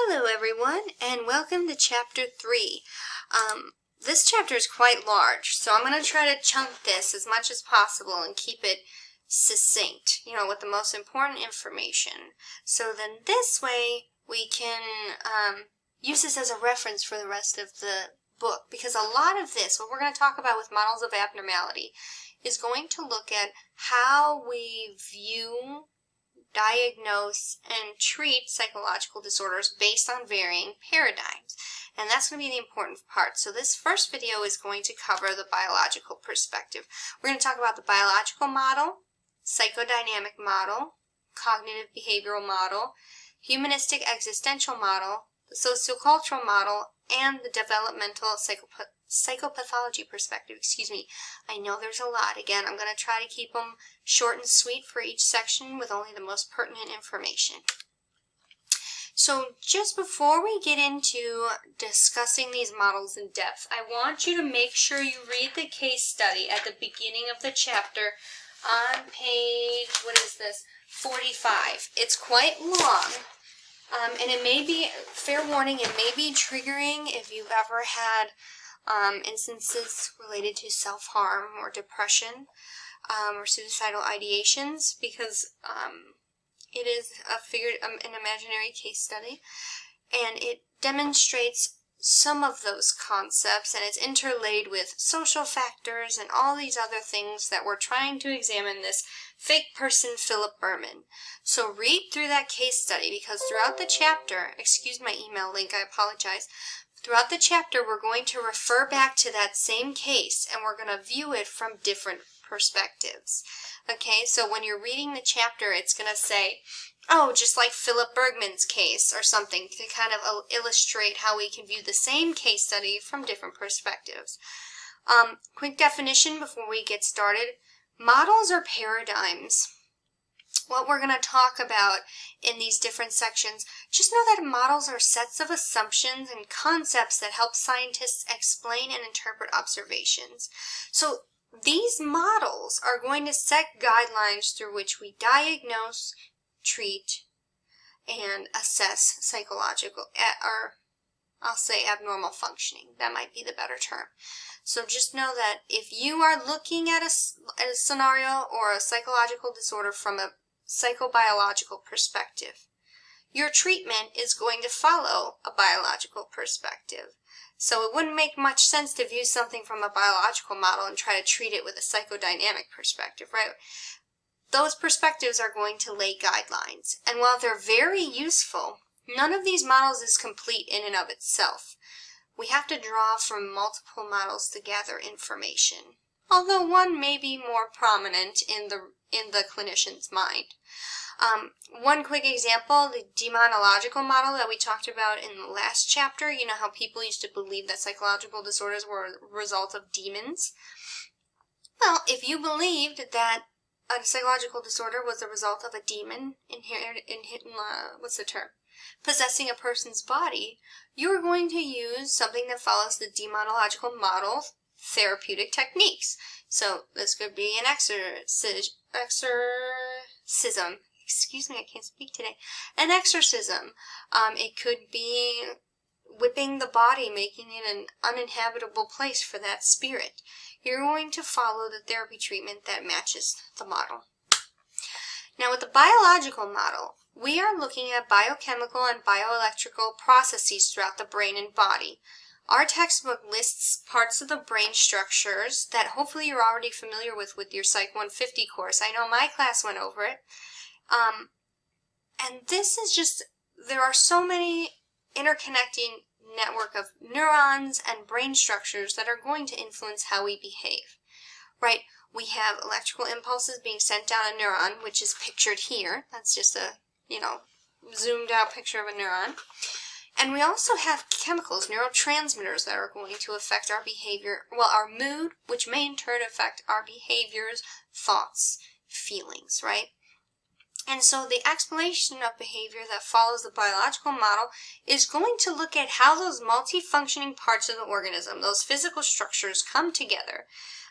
Hello everyone, and welcome to Chapter 3. This chapter is quite large, so I'm going to try to chunk this as much as possible and keep it succinct, with the most important information. So then this way we can use this as a reference for the rest of the book, because a lot of this, what we're going to talk about with models of abnormality, is going to look at how we view, diagnose, and treat psychological disorders based on varying paradigms. And that's going to be the important part. So this first video is going to cover the biological perspective. We're going to talk about the biological model, psychodynamic model, cognitive behavioral model, humanistic existential model, the sociocultural model, and the developmental psychopathology perspective. I know there's a lot. Again, I'm going to try to keep them short and sweet for each section with only the most pertinent information. So just before we get into discussing these models in depth, I want you to make sure you read the case study at the beginning of the chapter on page, 45. It's quite long. And it may be, fair warning, it may be triggering if you've ever had instances related to self-harm or depression or suicidal ideations, because it is an imaginary case study, and it demonstrates some of those concepts, and it's interlaid with social factors and all these other things that we're trying to examine this fake person, Philip Berman. So read through that case study, because throughout the chapter, excuse my email link, I apologize, throughout the chapter we're going to refer back to that same case, and we're going to view it from different perspectives. Okay, so when you're reading the chapter, it's going to say, oh, just like Philip Bergman's case or something, to kind of illustrate how we can view the same case study from different perspectives. Quick definition before we get started. Models or paradigms. What we're going to talk about in these different sections, just know that models are sets of assumptions and concepts that help scientists explain and interpret observations. So these models are going to set guidelines through which we diagnose, treat, and assess psychological, or I'll say abnormal functioning. That might be the better term. So just know that if you are looking at a scenario or a psychological disorder from a psychobiological perspective, your treatment is going to follow a biological perspective. So it wouldn't make much sense to view something from a biological model and try to treat it with a psychodynamic perspective, right? Those perspectives are going to lay guidelines. And while they're very useful, none of these models is complete in and of itself. We have to draw from multiple models to gather information, although one may be more prominent in the clinician's mind. One quick example, the demonological model that we talked about in the last chapter. You know how people used to believe that psychological disorders were a result of demons? Well, if you believed that a psychological disorder was the result of a demon possessing a person's body, you're going to use something that follows the demonological model therapeutic techniques. So this could be an exorcism. Excuse me, I can't speak today. An exorcism. It could be whipping the body, making it an uninhabitable place for that spirit. You're going to follow the therapy treatment that matches the model. Now with the biological model, we are looking at biochemical and bioelectrical processes throughout the brain and body. Our textbook lists parts of the brain structures that hopefully you're already familiar with your Psych 150 course. I know my class went over it. And this is just, there are so many interconnecting network of neurons and brain structures that are going to influence how we behave, right? We have electrical impulses being sent down a neuron, which is pictured here. That's just a, zoomed out picture of a neuron. And we also have chemicals, neurotransmitters, that are going to affect our behavior, our mood, which may in turn affect our behaviors, thoughts, feelings, right? And so the explanation of behavior that follows the biological model is going to look at how those multi-functioning parts of the organism, those physical structures, come together.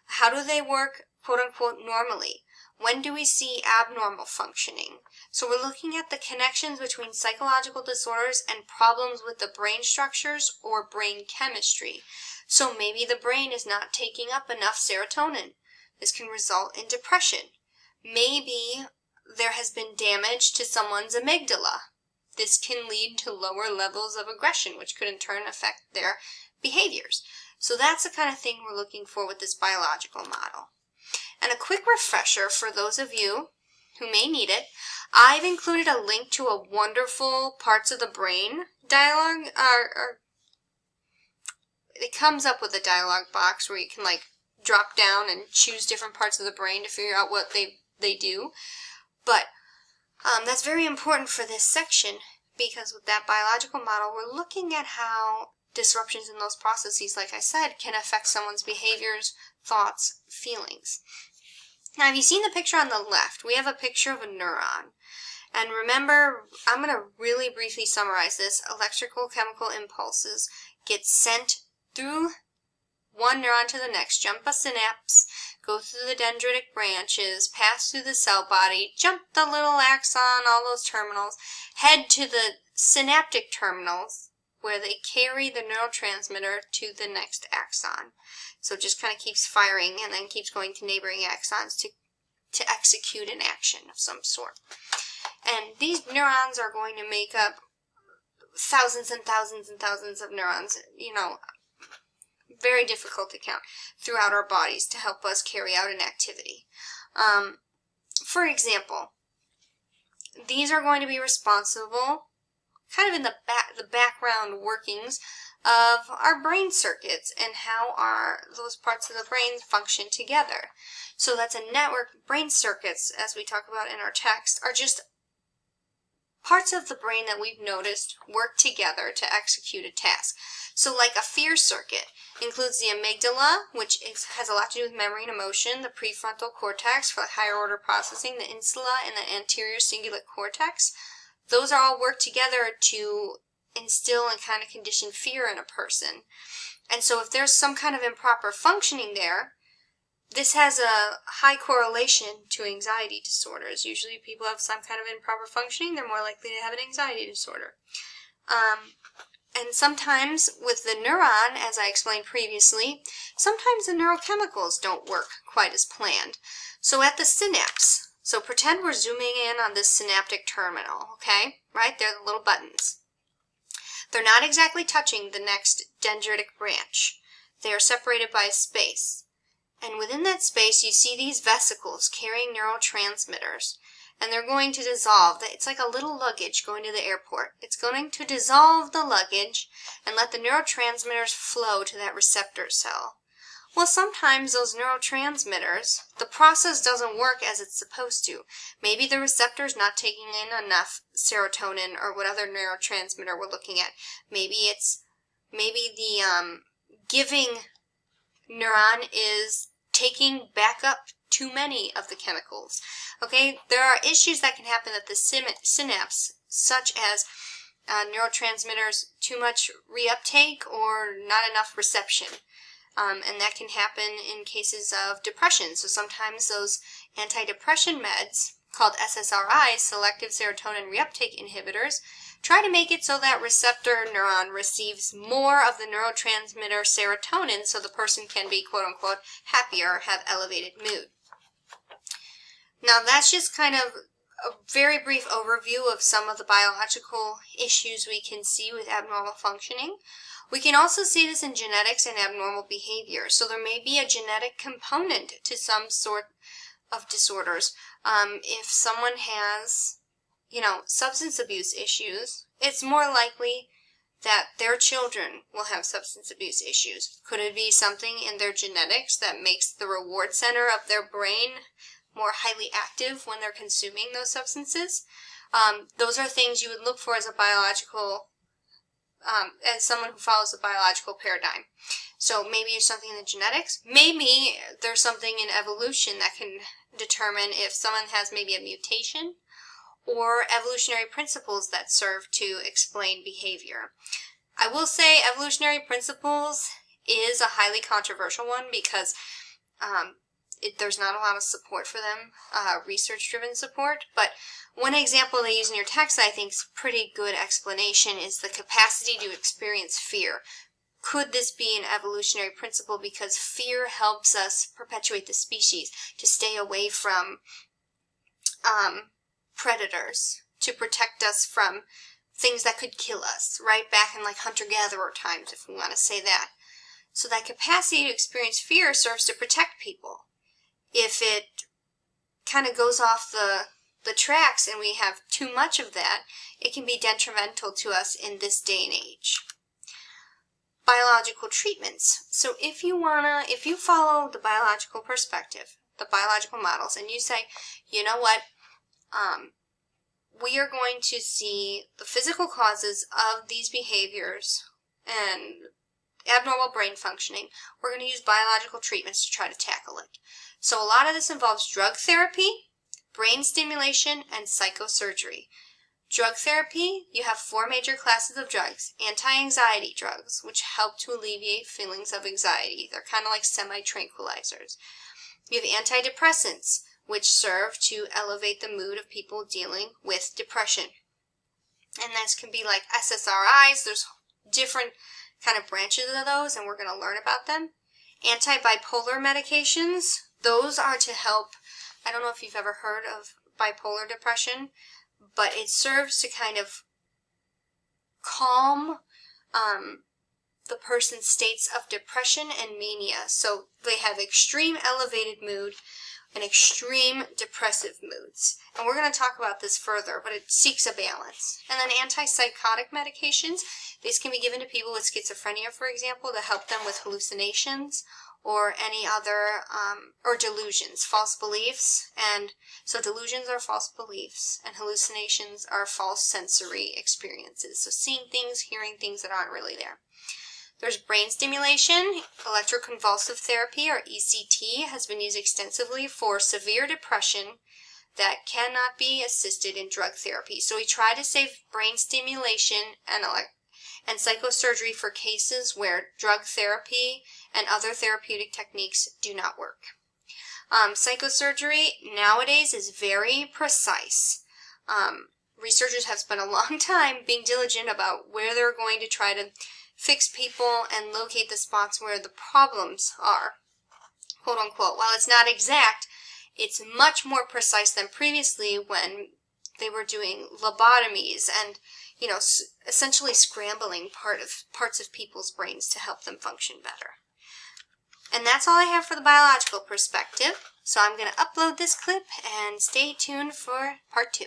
How do they work, quote-unquote, normally? When do we see abnormal functioning? So we're looking at the connections between psychological disorders and problems with the brain structures or brain chemistry. So maybe the brain is not taking up enough serotonin. This can result in depression. Maybe there has been damage to someone's amygdala. This can lead to lower levels of aggression, which could in turn affect their behaviors. So that's the kind of thing we're looking for with this biological model. And a quick refresher for those of you who may need it, I've included a link to a wonderful Parts of the Brain dialogue. It comes up with a dialogue box where you can like drop down and choose different parts of the brain to figure out what they do. But that's very important for this section, because with that biological model, we're looking at how disruptions in those processes, like I said, can affect someone's behaviors, thoughts, feelings. Now, have you seen the picture on the left? We have a picture of a neuron. And remember, I'm going to really briefly summarize this. Electrical chemical impulses get sent through one neuron to the next, jump a synapse, go through the dendritic branches, pass through the cell body, jump the little axon, all those terminals, head to the synaptic terminals where they carry the neurotransmitter to the next axon. So it just kind of keeps firing and then keeps going to neighboring axons to execute an action of some sort. And these neurons are going to make up thousands and thousands and thousands of neurons, very difficult to count, throughout our bodies to help us carry out an activity. For example, these are going to be responsible, kind of in the background workings of our brain circuits and how those parts of the brain function together. So that's a network. Brain circuits, as we talk about in our text, are just parts of the brain that we've noticed work together to execute a task. So like a fear circuit includes the amygdala, which has a lot to do with memory and emotion, the prefrontal cortex for higher order processing, the insula, and the anterior cingulate cortex. Those are all work together to instill and kind of condition fear in a person. And so if there's some kind of improper functioning there, this has a high correlation to anxiety disorders. Usually people have some kind of improper functioning, they're more likely to have an anxiety disorder. And sometimes with the neuron, as I explained previously, sometimes the neurochemicals don't work quite as planned. So at the synapse, so pretend we're zooming in on this synaptic terminal, okay? Right? They're the little buttons. They're not exactly touching the next dendritic branch. They are separated by a space. And within that space, you see these vesicles carrying neurotransmitters. And they're going to dissolve. It's like a little luggage going to the airport. It's going to dissolve the luggage and let the neurotransmitters flow to that receptor cell. Well, sometimes those neurotransmitters, the process doesn't work as it's supposed to. Maybe the receptor's not taking in enough serotonin or what other neurotransmitter we're looking at. Maybe the giving neuron is taking back up too many of the chemicals. Okay, there are issues that can happen at the synapse, such as neurotransmitters too much reuptake or not enough reception. And that can happen in cases of depression. So sometimes those antidepressant meds, called SSRIs, selective serotonin reuptake inhibitors, try to make it so that receptor neuron receives more of the neurotransmitter serotonin so the person can be, quote unquote, happier, have elevated mood. Now that's just kind of a very brief overview of some of the biological issues we can see with abnormal functioning. We can also see this in genetics and abnormal behavior. So there may be a genetic component to some sort of disorders. If someone has, substance abuse issues, it's more likely that their children will have substance abuse issues. Could it be something in their genetics that makes the reward center of their brain more highly active when they're consuming those substances? Those are things you would look for as a biological as someone who follows the biological paradigm. So maybe it's something in the genetics. Maybe there's something in evolution that can determine if someone has maybe a mutation or evolutionary principles that serve to explain behavior. I will say evolutionary principles is a highly controversial one because there's not a lot of support for them, research-driven support. But one example they use in your text that I think is a pretty good explanation is the capacity to experience fear. Could this be an evolutionary principle because fear helps us perpetuate the species, to stay away from predators, to protect us from things that could kill us, right? Back in like hunter-gatherer times, if we want to say that. So that capacity to experience fear serves to protect people. If it kind of goes off the tracks and we have too much of that, it can be detrimental to us in this day and age. Biological treatments. So if you follow the biological perspective, the biological models, and you say, you know what, we are going to see the physical causes of these behaviors and abnormal brain functioning, we're going to use biological treatments to try to tackle it. So a lot of this involves drug therapy, brain stimulation, and psychosurgery. Drug therapy, you have 4 major classes of drugs. Anti-anxiety drugs, which help to alleviate feelings of anxiety. They're kind of like semi-tranquilizers. You have antidepressants, which serve to elevate the mood of people dealing with depression. And this can be like SSRIs. There's different kind of branches of those, and we're going to learn about them. Anti-bipolar medications, those are to help, I don't know if you've ever heard of bipolar depression, but it serves to kind of calm the person's states of depression and mania. So they have extreme elevated mood and extreme depressive moods. And we're going to talk about this further, but it seeks a balance. And then antipsychotic medications, these can be given to people with schizophrenia, for example, to help them with hallucinations or any other, or delusions, false beliefs. And so delusions are false beliefs, and hallucinations are false sensory experiences. So seeing things, hearing things that aren't really there. There's brain stimulation. Electroconvulsive therapy, or ECT, has been used extensively for severe depression that cannot be assisted in drug therapy. So we try to save brain stimulation and psychosurgery for cases where drug therapy and other therapeutic techniques do not work. Psychosurgery nowadays is very precise. Researchers have spent a long time being diligent about where they're going to try to fix people and locate the spots where the problems are, quote unquote. While it's not exact, it's much more precise than previously when they were doing lobotomies and, you know, essentially scrambling parts of people's brains to help them function better. And that's all I have for the biological perspective. So I'm going to upload this clip and stay tuned for part 2.